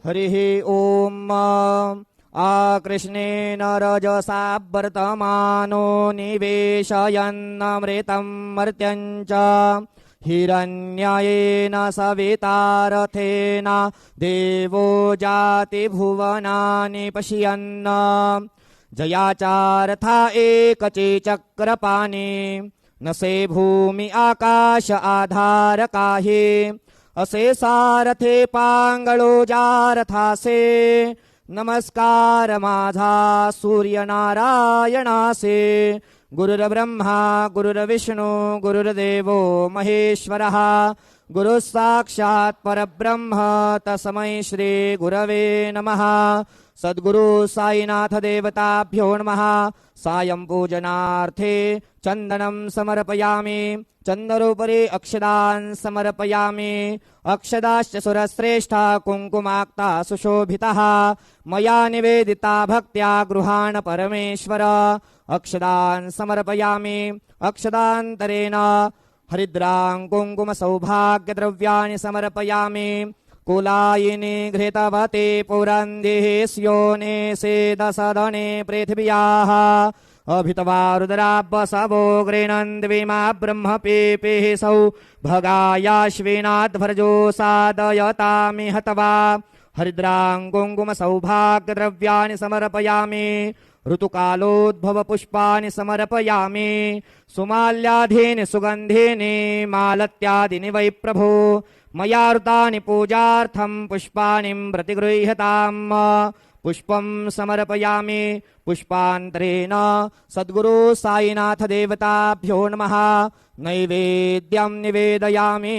हरिः ओम आकृष्णेन रजसा वर्तमानो निवेशयन्नमृतं मर्त्यं च हिरण्ययेन सवितारथेन देवो जाति भुवनानि पश्यन् जयाचारथा एकचे चक्रपाणि न से भूमि आकाश आधार काहे असे सारथे पांगळो जारथासे नमस्कार माझा सूर्यनारायणासे गुरुर्ब्रह्मा गुरुर्विष्णू गुरुर्देवो महेश्वरः गुरु साक्षात् परब्रह्म तस्मै श्री गुरवे नमः। सद्गुरु साईनाथ देवताभ्यो नमः। सायं पूजनार्थे चंदनं समर्पयामि चंदनोपरि अक्षदान् समर्पयामि अक्षदाश्च सुरश्रेष्ठा कुङ्कुमाक्ता सुशोभितः मया निवेदिता भक्त्या गृहाण परमेश्वर अक्षदान् समर्पयामि अक्षदान्तरेण हरिद्रां कुङ्कुम सौभाग्यद्रव्याणि समर्पयामि कुलायिनी घृतवते पुरन्दिः स्योने सेदसदने पृथिव्याः अभितवा रुद्राब्बसवो गृह्णन्द्विमा ब्रह्मपीपिः सौ भगायाश्विनाद्भर्जो सादयतामि हतवा हरिद्रां कुङ्कुम सौभाग्यद्रव्याणि समर्पयामि ऋतुकालोद्भव पुष्पाणि समर्पयामि सुमाल्याधीनि सुगन्धीनि मालत्यादीनि वै प्रभो मया ऋतानि पूजार्थं पुष्पाणि प्रतिगृह्यताम् पुष्पं समर्पयामि पुष्पान्तरेण सद्गुरु साईनाथ देवताभ्यो नमः। नैवेद्यं निवेदयामि।